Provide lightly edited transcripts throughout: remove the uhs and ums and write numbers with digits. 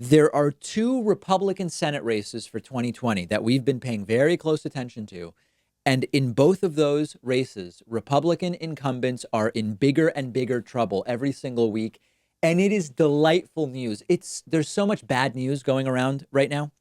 There are two Republican Senate races for 2020 that we've been paying very close attention to. And in both of those races, Republican incumbents are in bigger and bigger trouble every single week. And it is delightful news. There's so much bad news going around right now.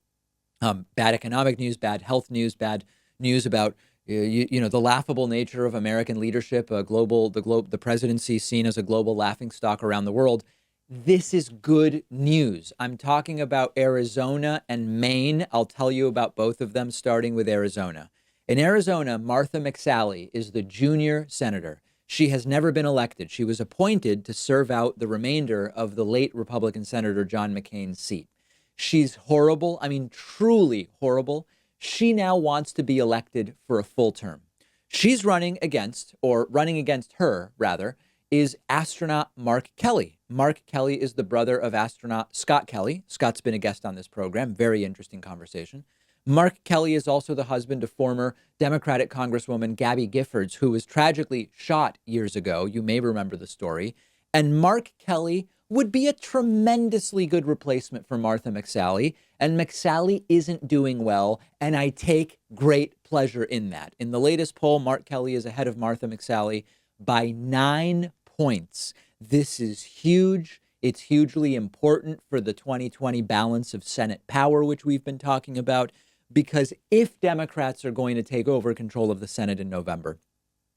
Bad economic news, bad health news, bad news about the laughable nature of American leadership, the presidency seen as a global laughingstock around the world. This is good news. I'm talking about Arizona and Maine. I'll tell you about both of them, starting with Arizona. In Arizona, Martha McSally is the junior senator. She has never been elected. She was appointed to serve out the remainder of the late Republican Senator John McCain's seat. She's horrible. I mean, truly horrible. She now wants to be elected for a full term. She's running against her, rather, is astronaut Mark Kelly. Mark Kelly is the brother of astronaut Scott Kelly. Scott's been a guest on this program. Very interesting conversation. Mark Kelly is also the husband of former Democratic Congresswoman Gabby Giffords, who was tragically shot years ago. You may remember the story. And Mark Kelly would be a tremendously good replacement for Martha McSally. And McSally isn't doing well, and I take great pleasure in that. In the latest poll, Mark Kelly is ahead of Martha McSally by 9 points. This is huge. It's hugely important for the 2020 balance of Senate power, which we've been talking about, because if Democrats are going to take over control of the Senate in November,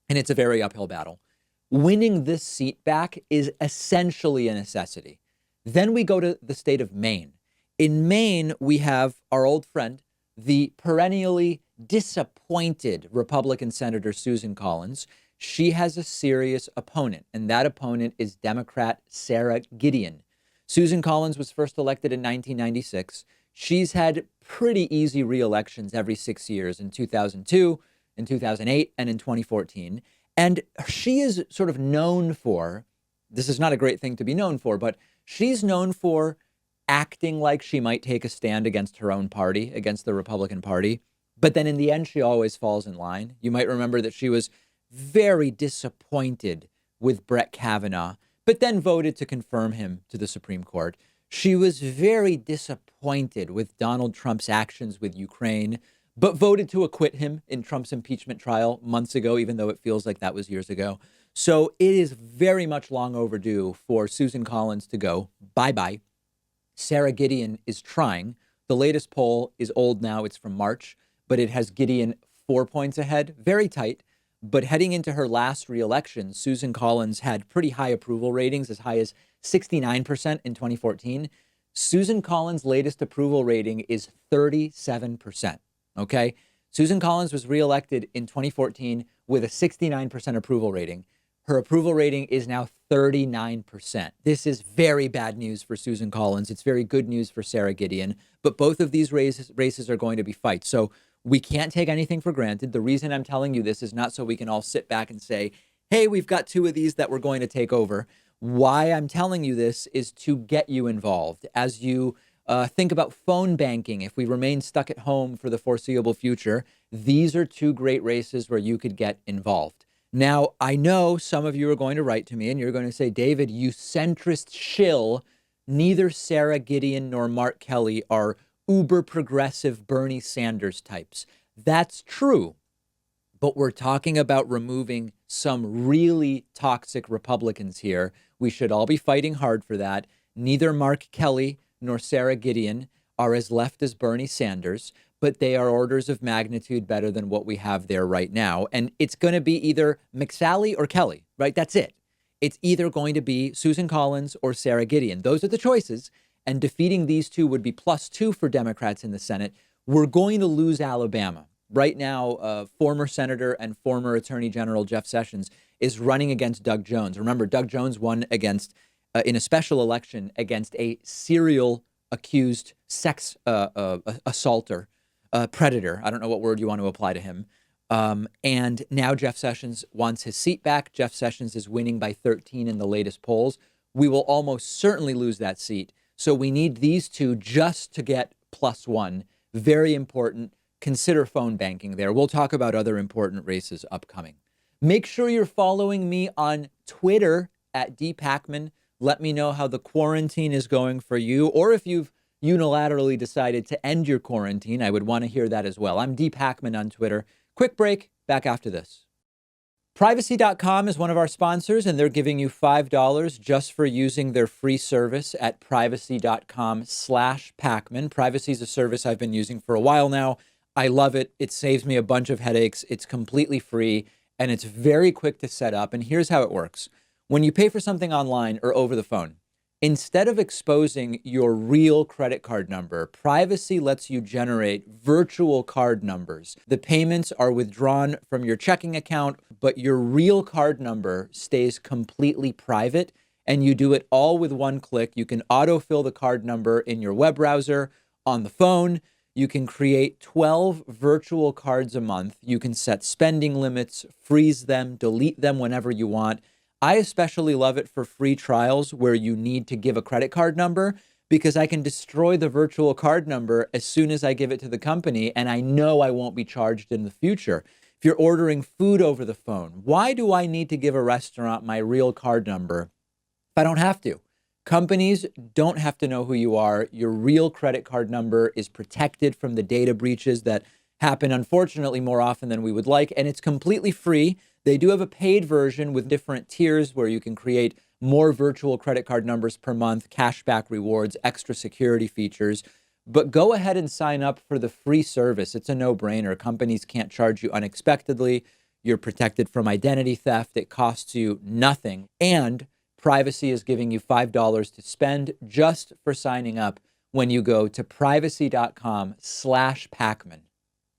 and it's a very uphill battle, winning this seat back is essentially a necessity. Then we go to the state of Maine. In Maine, we have our old friend, the perennially disappointed Republican Senator Susan Collins. She has a serious opponent, and that opponent is Democrat Sarah Gideon. Susan Collins was first elected in 1996. She's had pretty easy re-elections every 6 years, in 2002, in 2008, and in 2014. And she is sort of known for, this is not a great thing to be known for, but she's known for acting like she might take a stand against her own party, against the Republican Party. But then in the end, she always falls in line. You might remember that she was very disappointed with Brett Kavanaugh, but then voted to confirm him to the Supreme Court. She was very disappointed with Donald Trump's actions with Ukraine, but voted to acquit him in Trump's impeachment trial months ago, even though it feels like that was years ago. So it is very much long overdue for Susan Collins to go bye-bye. Sarah Gideon is trying. The latest poll is old now. It's from March, but it has Gideon 4 points ahead, very tight. But heading into her last reelection, Susan Collins had pretty high approval ratings, as high as 69% in 2014. Susan Collins' latest approval rating is 37%. Okay. Susan Collins was reelected in 2014 with a 69% approval rating. Her approval rating is now 39%. This is very bad news for Susan Collins. It's very good news for Sarah Gideon. But both of these races are going to be fights. So we can't take anything for granted. The reason I'm telling you this is not so we can all sit back and say, hey, we've got two of these that we're going to take over. Why I'm telling you this is to get you involved as you think about phone banking. If we remain stuck at home for the foreseeable future, these are two great races where you could get involved. Now, I know some of you are going to write to me and you're going to say, David, you centrist shill. Neither Sarah Gideon nor Mark Kelly are uber progressive Bernie Sanders types. That's true. But we're talking about removing some really toxic Republicans here. We should all be fighting hard for that. Neither Mark Kelly nor Sarah Gideon are as left as Bernie Sanders, but they are orders of magnitude better than what we have there right now. And it's going to be either McSally or Kelly, right? That's it. It's either going to be Susan Collins or Sarah Gideon. Those are the choices. And defeating these two would be +2 for Democrats in the Senate. We're going to lose Alabama. Right now, former Senator and former Attorney General Jeff Sessions is running against Doug Jones. Remember, Doug Jones won against in a special election against a serial accused sex assaulter, predator. I don't know what word you want to apply to him. And now Jeff Sessions wants his seat back. Jeff Sessions is winning by 13 in the latest polls. We will almost certainly lose that seat. So we need these two just to get +1. Very important. Consider phone banking there. We'll talk about other important races upcoming. Make sure you're following me on Twitter at @Pakman. Let me know how the quarantine is going for you, or if you've unilaterally decided to end your quarantine, I would want to hear that as well. I'm Pakman on Twitter. Quick break, back after this. Privacy.com is one of our sponsors, and they're giving you $5 just for using their free service at privacy.com/Pakman. Privacy is a service I've been using for a while now. I love it. It saves me a bunch of headaches. It's completely free, and it's very quick to set up. And here's how it works. When you pay for something online or over the phone, instead of exposing your real credit card number, Privacy lets you generate virtual card numbers. The payments are withdrawn from your checking account, but your real card number stays completely private, and you do it all with one click. You can autofill the card number in your web browser, on the phone. You can create 12 virtual cards a month. You can set spending limits, freeze them, delete them whenever you want. I especially love it for free trials where you need to give a credit card number, because I can destroy the virtual card number as soon as I give it to the company, and I know I won't be charged in the future. If you're ordering food over the phone, why do I need to give a restaurant my real card number if I don't have to? Companies don't have to know who you are. Your real credit card number is protected from the data breaches that happen, unfortunately, more often than we would like, and it's completely free. They do have a paid version with different tiers where you can create more virtual credit card numbers per month, cashback rewards, extra security features. But go ahead and sign up for the free service. It's a no-brainer. Companies can't charge you unexpectedly. You're protected from identity theft. It costs you nothing. And Privacy is giving you $5 to spend just for signing up when you go to privacy.com/Pakman.